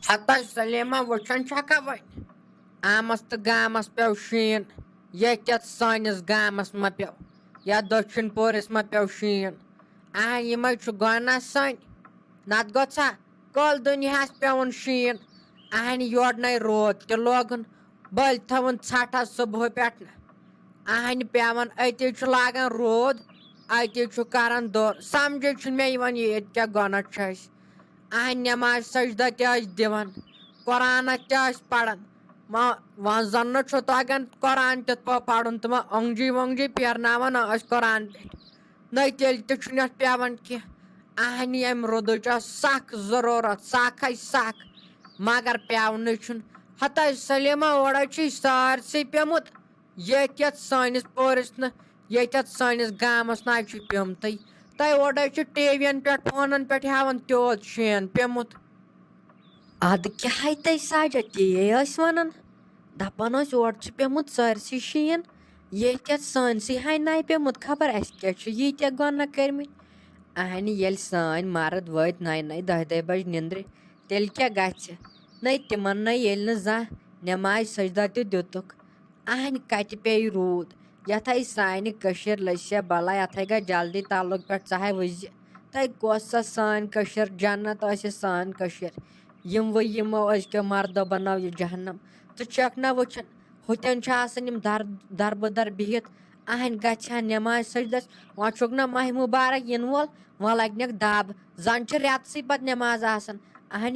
ہتا سلیما وچھان چھکا وۄنۍ آمس تہٕ گامس پیو شیٖن ییٚتہِ سٲنِس گامس ما پیو یا دٔچھُن پوٗرِس ما پیو شیٖن یِمے چھُ گۄنا سٲنۍ نتہٕ گوٚژھا کٔل دُنیاہس پیوُن شیٖن یورنٕے روٗد تہِ لوگُن بٔلۍ تھٲوٕن ژھٹھا صبحہٕ پٮ۪ٹھ پیوان أتی چھُ لاگان روٗد أتی چھُ کران دور سمجھے چھُنہٕ مےٚ یِوان ییٚتہِ کیٛاہ گۄنَہ چھُ اَسہِ نٮ۪ماز سجدہ تہِ ٲسۍ دِوان قۄرانہ تہِ ٲسۍ پران وۄنۍ زن نہٕ چھُ تگان قۄران تِتھ پٲٹھۍ پرُن تہٕ وۄنۍ اوٚنٛگجی وۄنٛگجی پھیرناوان ٲسۍ قۄران پٮ۪ٹھ نہ تیٚلہِ تہِ چھُنہٕ اَتھ پیوان کینٛہہ ییٚمہِ روٗدٕچ ٲس سخ ضروٗرت سخے سخ مگر پیونٕے چھُنہٕ ہتَے سلیما اورے چھُے سارسٕے پیوٚمُت ییٚتہِ سٲنِس پورِس نہٕ ییٚتہِ سٲنِس گامس نہ چھُ پیوٚمتُے تۄہہِ اورے چھُ ٹی وین پٮ۪ٹھ فونن پٮ۪ٹھ ہاوان تیوٗت شیٖن پیوٚمُت ادٕ کیٛاہ تۄہہِ ساجا تی ٲسۍ ونان دپان ٲسۍ اورٕ چھُ پیوٚمُت سٲرسٕے شیٖن ییٚتہِ سٲنسٕے ہانہِ ناے پیوٚمُت خبر اَسہِ کیٛاہ چھُ ییٖتیٛاہ گۄنہ کٔرمٕتۍ ییٚلہِ سٲنۍ مرد وٲتۍ نَیہِ نَیہِ دَہہِ بجہِ نِندرِ تیٚلہِ کیٛاہ گژھِ نَے تِمن نَے ییٚلہِ نہٕ زانٛہہ نٮ۪مازِ سجدہ تہِ دِتُکھ کتہِ پیٚیہِ روٗد یتھے سانہِ کٔشیٖر لٔسیا بلا یتھے گژھِ جلدی تعلُق پٮ۪ٹھ ژاہے وٕزِ تۄہہِ کۄس سۄ سٲنۍ کٔشیٖر جنت ٲسۍ یہِ سٲنۍ کٔشیٖر یِمو أزکیو مردو بنٲو یہِ جہنم ژٕ چھکھ نہ وٕچھان ہُتٮ۪ن چھِ آسان یِم دربٕدر بِہِتھ گژھِ ہا نٮ۪مازِ سجدس وۄنۍ چھُکھ نہ ماہِ مُبارک یِنہٕ وول وۄنۍ لگنکھ دب زن چھِ رٮ۪تسٕے پتہٕ نٮ۪ماز آسان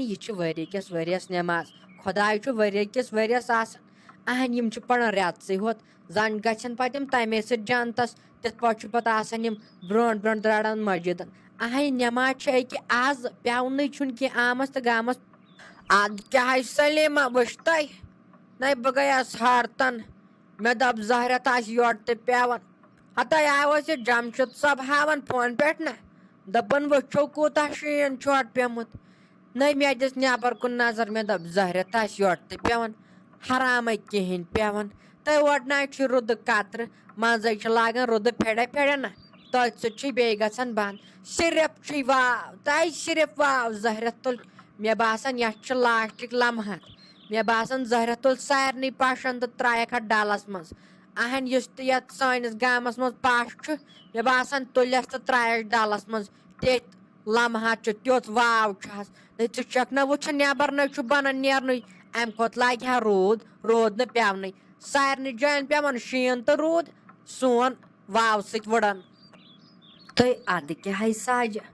یہِ چھِ ؤری کِس ؤرِیس نٮ۪ماز خۄداے چھُ ؤری کِس ؤرِیس آسان یِم چھِ پران رٮ۪تسٕے ہوت زن گژھن پتہٕ یِم تمے سۭتۍ جنتس تِتھ پٲٹھۍ چھُ پتہٕ آسان یِم برونٛٹھ برونٛٹھ دران مسجدن نٮ۪ماز چھِ أکہِ آز پیونٕے چھُنہٕ کینٛہہ آمس تہٕ گامس ادٕ کیٛاہ سلیما وٕچھ تۄہہِ نَے بہٕ گٔیس حٲرتن مےٚ دوٚپ زہرت آسہِ یورٕ تہِ پیوان ہتَے آو اَسہِ یہِ جمشید صٲب ہاوان فون پٮ۪ٹھ نہ دپان وٕچھو کوٗتاہ شیٖن چھُ اورٕ پیوٚمُت نَے مےٚ دِژ نٮ۪بر کُن نظر مےٚ دوٚپ زہرت آسہِ یورٕ تہِ پیوان حرامے کِہینۍ پیوان تۄہہِ اورٕ نَے چھُ رُدٕ قطرٕ منٛزے چھِ لاگان رُدٕ پھیڑا پھیڑا نہ تٔتھۍ سۭتۍ چھُے بیٚیہِ گژھان بنٛد صرف چھُے واو تۄہہِ صرف واو زہرت تُل مےٚ باسان یتھ چھِ لاسٹٕکۍ لمحات مےٚ باسان زہرت تُل سارنٕے پشن تہٕ ترٛایکھ اتھ ڈلس منٛز یُس تہِ یتھ سٲنِس گامس منٛز پش چھُ مےٚ باسان تُلٮ۪س تہٕ ترٛایس ڈلس منٛز تِتھۍ لمحات چھُ تیُتھ واو چھُ حظ نَے ژٕ چھکھ نہ وٕچھان نٮ۪بر نَے چھُ بنان نیرنُے امہِ کھۄتہٕ لاگہِ ہا روٗد نہٕ پیونٕے سارنٕے جاین پیوان شیٖن تہٕ روٗد سون واو سۭتۍ وٕڑان تہٕ ادٕ کیٛاہ ساجا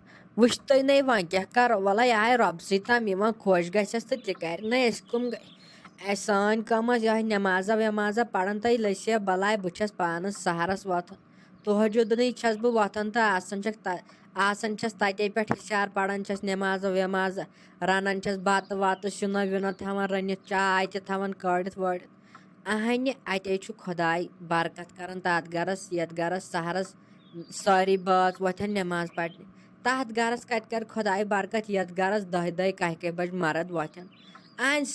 وٕچھ تُہۍ نَے وۄنۍ کیٛاہ کرو وَلے آے رۄبسٕے تام یِوان خۄش گژھٮ۪س تہٕ تہِ کرِ نَے أسۍ کُم گٔے سٲنۍ کٲم ٲس یِہوے نٮ۪مازا وٮ۪مازا پران تہٕ لٔسیا بلاے بہٕ چھس پانس سہرس وۄتھان تہجُدنٕے چھس بہٕ وۄتھان تہٕ آسان چھس تتے پٮ۪ٹھ ہِشار پران چھس نٮ۪مازا وٮ۪مازا رنان چھس بتہٕ وتہٕ سِیُنا وِیُنا تھاوان رٔنِتھ چاے تہِ تھاوان کٲڑِتھ وٲڑِتھ اتے چھُ خۄداے برکت کران تتھ گرس یتھ گرس سہرس سٲری بٲژ وۄتھن نٮ۪ماز پرنہِ تتھ گرس کتہِ کرِ خۄداے برکت یتھ گرس دہہِ کاہہِ بجہِ مرد وۄتھن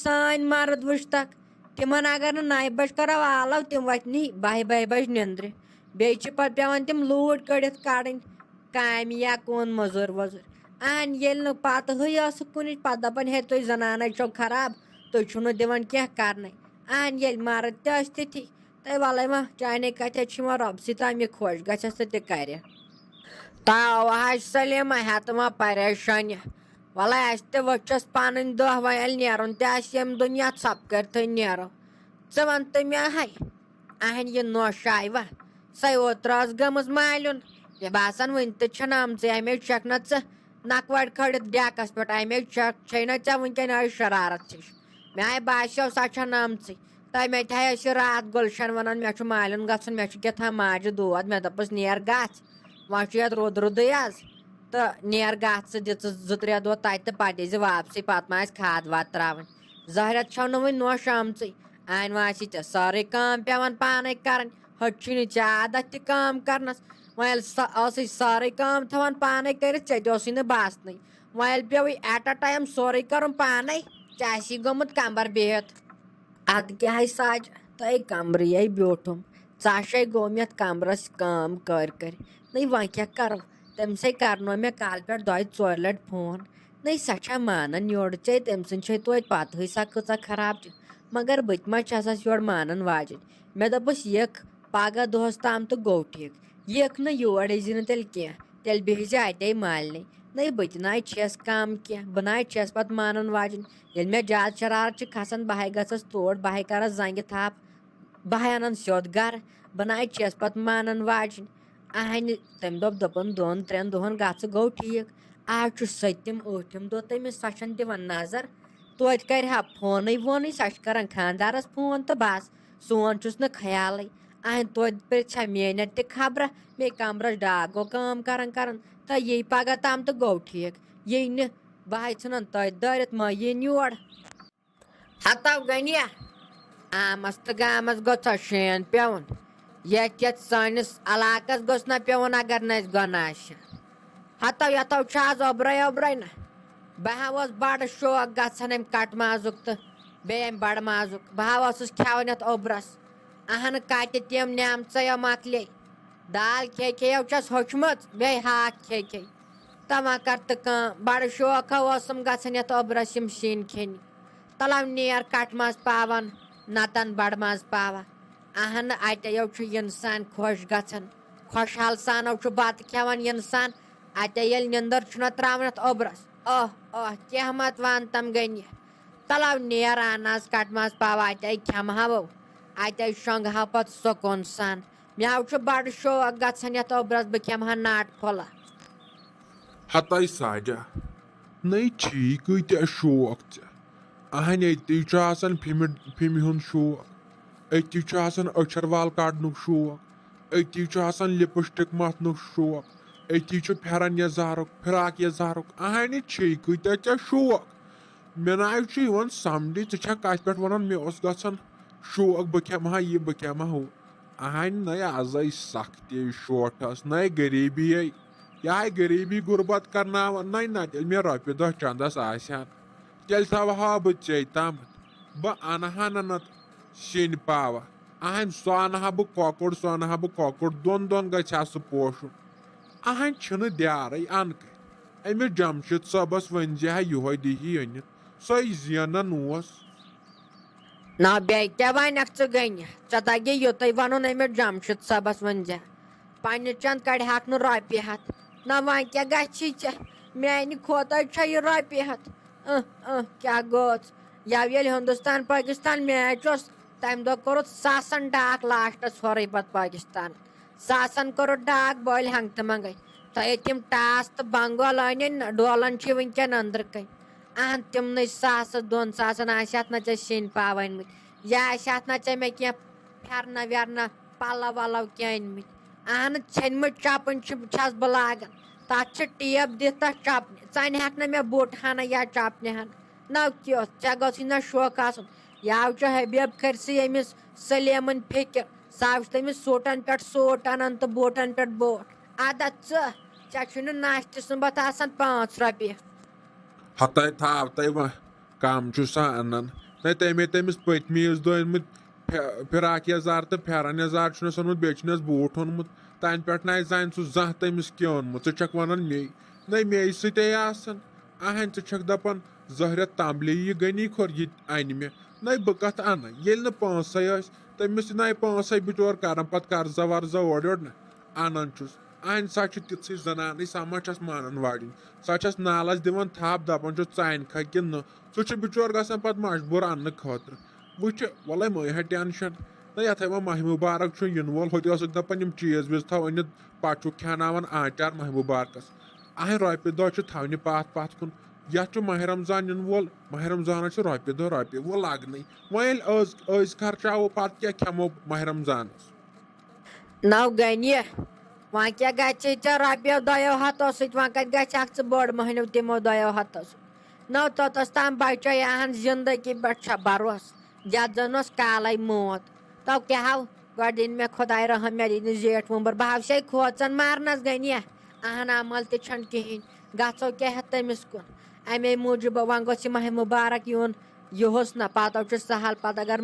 سٲنۍ مرد وٕچھتکھ تِمن اگر نہٕ 9 بجہِ کرو آلو تِم وۄتھنٕے 12 بجہِ نِندرِ بیٚیہِ چھِ پتہٕ پیوان تِم لوٗرۍ کٔڑِتھ کڑٕنۍ کامہِ یا کُن مٔزوٗرۍ ؤزوٗرۍ ییٚلہِ نہٕ پتہٕ ہٕے ٲسٕکھ کُنِچ پتہٕ دپان ہے تُہۍ زنانے چھو خراب تُہۍ چھِو نہٕ دِوان کینٛہہ کرنَے ییٚلہِ مرد تہِ ٲسۍ تِتھی تۄہہِ وَلے وۄنۍ چانے کتھِ چھِ یِوان رۄبسٕے تام یہِ خۄش گژھٮ۪س تہٕ تہِ کرِ تاوا حظ سلیما ہٮ۪تہٕ وۄنۍ پریشٲنی وَلے اَسہِ تہِ وٕچھس پنٕنۍ دۄہ وۄنۍ ییٚلہِ نیرُن تہِ آسہِ ییٚمہِ دُنیا ژھۄپہٕ کٔرتھٕے نیرو ژٕ وَن تہٕ مےٚ یہِ نوش آیہِ وۄنۍ سۄ اوترٕ ٲس گٔمٕژ مالیُن مےٚ باسان وٕنہِ تہِ چھَنہٕ آمژٕے اَمے چھکھ نہ ژٕ نکوَڑِ کھٲلِتھ ڈیکس پٮ۪ٹھ اَمے چھے نہ ژےٚ وٕنکٮ۪ن أڑۍ شرارت ہِش مےٚ باسیو سۄ چھَنہٕ آمژٕے تَمے تھاے اَسہِ راتھ گُلشن وَنان مےٚ چھُ مالیُن گژھُن مےٚ چھُ کیٛاہ تھام ماجہِ دود مےٚ دوٚپُس نیر گژھ وۄنۍ چھُ یَتھ روٗدٕے حظ تہٕ نیر گژھ ژٕ دِ ژٕ 2-3 دۄہ تَتہِ تہٕ پتہٕ یی زِ واپسٕے پتہٕ ما آسہِ کھاد واد ترٛاوٕنۍ زہرت چھو نہٕ وٕنہِ نوش آمژٕے وۄنۍ آسی ژےٚ سٲرٕے کٲم پیوان پانے کرٕنۍ ہُتہِ چھُے نہٕ ژےٚ عادت تہِ کٲم کرنس وۄنۍ ییٚلہِ ٲسٕے سٲرٕے کٲم تھاوان پانے کٔرِتھ ژےٚ تہِ اوسُے نہٕ باسنٕے وۄنۍ ییٚلہِ پیوٚوُے ایٹ اَ ٹایم سورُے کرُن پانے ژےٚ آسی گوٚمُت کمبر بِہِتھ ادٕ کیٛاہ ساجا تۄہے کمبرٕے بیوٗٹھُم ژاشے گوٚو مےٚ یَتھ کمبرس کٲم کٔرۍ نَے وۄنۍ کیٛاہ کرو تٔمسے کرنو مےٚ کالہٕ پٮ۪ٹھ 2-4 لٹہِ فون نہیں سا چھا مانان یورٕ ژے تٔمۍ سٕنٛدۍ چھے توتہِ پَتہٕے سا کۭژاہ خراب چھِ مگر بہٕ تہِ ما چھَسَس یورٕ مانان واجِنۍ مےٚ دوٚپُس یِکھ پگاہ دۄہَس تام تہٕ گوٚو ٹھیٖک یِکھ نہٕ یور یی زِ نہٕ تیٚلہِ کینٛہہ تیٚلہِ بیٚہہِ زِ اَتے مالنٕے نَے بہٕ تہِ نَے چھَس کَم کینٛہہ بہٕ نَے چھَس پَتہٕ مانان واجِنۍ ییٚلہِ مےٚ زیادٕ شرارت چھِ کھَسان بہٕ ہَے گژھَس تور بہٕ ہَے کَرَس زنٛگہِ تھپھ بہٕ ہَے اَنَن سیوٚد گَرٕ بہٕ نَے چھَس پَتہٕ مانان واجِنۍ اَہنہِ تٔمۍ دوٚپُن 2-3 دۄہَن گژھٕ گوٚو ٹھیٖک آز چھُ 7م 8م دۄہ تٔمِس سۄ چھَنہٕ دِوان نظر توتہِ کَرِ ہا فونٕے وونٕے سۄ چھِ کَران خاندارَس فون تہٕ بَس سون چھُس نہٕ خیالٕے اَہنہِ توتہِ پِرٛژھِ میٛٲنٮ۪تھ تہِ خبرا بیٚیہِ کَمرَس ڈاک گوٚو کٲم کَران تہٕ یی پگاہ تام تہٕ گوٚو ٹھیٖک یی نہٕ بہٕ ہَے ژھٕنان تٔتۍ دٲرِتھ ما یِن یور ہَتو گٔنیا آمَس تہٕ گامَس گوٚژھا شین پیوٚن یَتھ سٲنِس علاقَس گوٚژھ نہ پیوٚن اگر نہٕ اَسہِ گۄناہ چھِ ہَتو یَتو چھُ آز اوٚبرَے نہ بہٕ ہا اوس بَڑٕ شوق گژھان اَمہِ کَٹہٕ مازُک تہٕ بیٚیہِ اَمہِ بَڑٕ مازُک بہٕ ہا اوسُس کھٮ۪وان یَتھ اوٚبرَس اَہنہٕ کَتہِ تِم نعمژٕیو مۄکلے دال کھیٚیو چھَس ہوٚچھمٕژ بیٚیہِ ہاکھ کھے تہٕ وۄنۍ کَر تہٕ کٲم بَڑٕ شوقا اوسُم گژھان یَتھ اوٚبرَس یِم سِنۍ کھیٚنہِ تَلو نیر کَٹہٕ ماز پاوَن نَتَن بَڑٕ ماز پاوا اَہنہٕ اَتیو چھُ اِنسان خۄش گژھان خۄشحال سانو چھُ بَتہٕ کھٮ۪وان اِنسان اَتے ییٚلہِ نِندٕر چھُنہ ترٛاوان یَتھ اوٚبرَس کینٛہہ مت وَن تَم گٔنہِ تَلو نیر اَن آز کَٹہٕ ماز پاوا اَتے کھٮ۪مہٕ ہاو اَتے شۄنٛگہٕ ہاو پَتہٕ سکوٗن سان مےٚ حظ چھُ بَڑٕ شوق گژھان یَتھ اوٚبرَس بہٕ کھٮ۪مہٕ ہا ناٹہٕ پھوٚلہ ہَتَے ساجا نَے چھی کۭتیاہ شوق ژےٚ اَہنہِ أتی چھُ آسان فِمہِ ہُنٛد شوق أتی چھُ آسان أچھر وال کَڑنُک شوق أتی چھُ آسان لِپسٹِک مَتھنُک شوق أتی چھُ پھٮ۪رن یَزارُک فِراک یَزارُک اَہنہِ چھی کۭتیاہ ژےٚ شوق مےٚ نہ حظ چھُ یِوان سَمجھٕے ژٕ چھکھ کَتہِ پٮ۪ٹھ وَنان مےٚ اوس گژھان شوق بہٕ کھٮ۪مہٕ ہا یہِ بہٕ کھٮ۪مہٕ ہا ہُہ اَہنہِ نَے آزے سختی شوٹھس نَے غریٖبی یہِ ہاے غریٖبی غُربت کرناوان نَے تیٚلہِ مےٚ رۄپیہِ دہ چندس آسہِ ہن تیٚلہِ تھاوٕ ہا بہٕ ژے تامَتھ بہٕ اَنہٕ ہا نہٕ سِنۍ پاوا اَہنۍ سُہ اَنہٕ ہا بہٕ کۄکُر 2 دۄہن گژھِ ہا سُہ پوشُن اَہنۍ چھِنہٕ دیارٕے اَنہٕ کَتہِ أمِس جمشید صٲبس ؤنۍ زِ ہا یِہوے دِہی أنِتھ سۄے زینان اوس نہ بیٚیہِ کیٛاہ وَنکھ ژٕ گٔنہِ ژےٚ تَگی یُتُے وَنُن أمِس جمشید صٲبَس ؤنۍ زِ پنٛنہِ چنٛد کَڑِہَکھ نہٕ رۄپیہِ ہَتھ نہ وۄنۍ کیٛاہ گژھی ژےٚ میٛانہِ کھۄتَے چھےٚ یہِ رۄپیہِ ہَتھ کیٛاہ گوٚژ یَوٕ ییٚلہِ ہِندُستان پٲکِستان میچ اوس تَمہِ دۄہ کوٚرُتھ ساسَن ڈاک لاسٹَس ہورٕے پَتہٕ پٲکِستان ساسَن کوٚرُتھ ڈاک بٔلۍ ہنٛگتہٕ منٛگَے تھٲیِتھ تِم ٹاس تہٕ بنٛگول أنِنۍ ڈولَن چھِ وٕنکٮ۪ن أنٛدرٕ کَنۍ اہن تِمنٕے 1,000-2,000 آسہِ ہَتھ نہ ژےٚ سِنۍ پاوٕ أنۍمٕتۍ یا آسہِ ہَتھ نہ ژےٚ مےٚ کینٛہہ پھٮ۪رنہ وٮ۪رنہ پَلو وَلو کینٛہہ أنۍمٕتۍ اہنہٕ ژھیٚنمٕتۍ چَپٕنۍ چھَس بہٕ لاگان تَتھ چھِ ٹیپ دِتھ تَتھ چَپنہِ ژَنہِ ہٮ۪کھ نہٕ مےٚ بوٗٹھ ہَنہ یا چَپنہِ ہَنہ نہ کیُتھ ژےٚ گوٚژھُے نہ شوق آسُن یَوٕ چھُ حبیٖب کھٔرسٕے أمِس سلیمَن فِکِر سُہ حظ چھُ تٔمِس سوٗٹَن پٮ۪ٹھ سوٗٹ اَنان تہٕ بوٗٹَن پٮ۪ٹھ بوٗٹھ اَدٕ ژےٚ چھُنہٕ ناشتہٕ سُمبَتھ آسان 5 رۄپیہِ ہَتَے تھاو تَے وۄنۍ کَم چھُ سا اَنان نَے تَمے تٔمِس پٔتمہِ عیٖذ دۄہ أنۍمٕتۍ فِراک یَزار تہٕ پھٮ۪رن یَزار چھُنَس اوٚنمُت بیٚیہِ چھُنَس بوٗٹھ اوٚنمُت تَنہٕ پٮ۪ٹھ نَے زانہِ سُہ زانٛہہ تٔمِس کینٛہہ اوٚنمُت ژٕ چھکھ وَنان نَے مے سۭتے آسان اَہنۍ ژٕ چھکھ دَپان 2 رٮ۪تھ تَمبلے یہِ غنی کھوٚر یہِ اَنہِ مےٚ نَے بہٕ کَتھ اَنہٕ ییٚلہِ نہٕ پونٛسَے ٲسۍ تٔمِس نَے پونٛسَے بِچور کَران پَتہٕ قرضہ وَرضہ اورٕ یورٕ نہ اَنان چھُس اَہنۍ سۄ چھِ تِژھٕے زَنانٕے سۄ ما چھَس مانان واجِنۍ سۄ چھَس نالَس دِوان تھپھ دَپان چھُس ژٕ اَنکھا کِنہٕ نہٕ سُہ چھُ بِچور گژھان پَتہٕ مجبوٗر اَننہٕ خٲطرٕ وٕچھِ وَلَے مٔے ہا ٹٮ۪نشَن نَے یَتھَے وۄنۍ ماہِ مُبارک چھُ یِنہٕ وول ہوٚتہِ اوسُکھ دَپان یِم چیٖز ویٖز تھاو أنِتھ پَتہٕ چھُکھ کھٮ۪ناوان آنچار ماہِ مُبارکَس اَہنۍ رۄپیہِ دہ چھُ تھاونہِ پَتھ کُن یَتھ چھُ ماہِ رمضان یِنہٕ وول ماہِ رمضانَس چھِ رۄپیہِ دہ وۄنۍ لَگنٕے وۄنۍ ییٚلہِ أزۍ خرچاوو پَتہٕ کیٛاہ کھٮ۪مو ماہِ رمضانَس نو گٔنہِ وۄنۍ کیٛاہ گژھی ژےٚ رۄپیو 2 ہَتو سۭتۍ وۄنۍ کَتہِ گژھکھ ژٕ بٔڑ مٔہنیو تِمو 2 ہَتو سۭتۍ نو توٚتَس تام بَچے اہن زِندگی پٮ۪ٹھ چھےٚ بروسہٕ یَتھ زَن اوس کالَے موت تو کیٛاہ ہاو گۄڈٕ دِنۍ مےٚ خۄداے رحم مےٚ دِنۍ زیٹھ وُمبر بہٕ ہَوسَے کھوژان مارنَس گٔنہِ اہن عمل تہِ چھَنہٕ کِہیٖنۍ گژھو کیٛاہ ہٮ۪تھ تٔمِس کُن اَمے موٗجوٗب وۄنۍ گوٚژھ یہِ ماہِ مُبارک یُن یِہُس نہ پَتہٕ چھُ سہل پَتہٕ اگر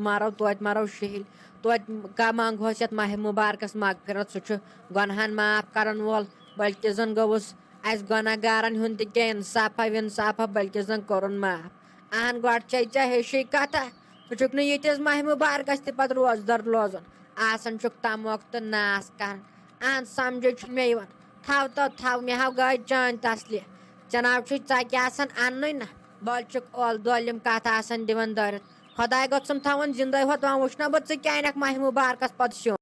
مارو توتہِ مارو شِہِلۍ توتہِ منٛگہوس یَتھ ماہِ مُبارکَس مغفرت سُہ چھُ گۄنہَن معاف کَرَن وول بٔلکہِ زَن گوٚوُس اس گۄناہ گارن ہُنٛد تہِ کینٛہہ اِنصافا وِنصافا بلکہِ زن کوٚرُن معاف اہن گۄڈٕ چھے ژےٚ ہیٚچھٕے کتھا ژٕ چھُکھ نہٕ ییٚتِس ماہِ مُبارکس تہِ پتہٕ روزدر روزُن آسان چھُکھ تموکھ تہٕ ناس کران اہن سمجھے چھُ مےٚ یِوان تھاو تو تھاو مےٚ ہاو گاڑِ چٲنۍ تسلہِ چناو چھُے ژکہِ آسان اننُے نہ بٔلۍ چھُکھ اولہٕ دۄلِم کتھ آسان دِوان دٲرِتھ خۄداے گوٚژھُم تھاوُن زندے ہوت وۄنۍ وٕچھنا بہٕ ژٕ کیٛاہ انکھ ماہِ مُبارکس پتہٕ سیُن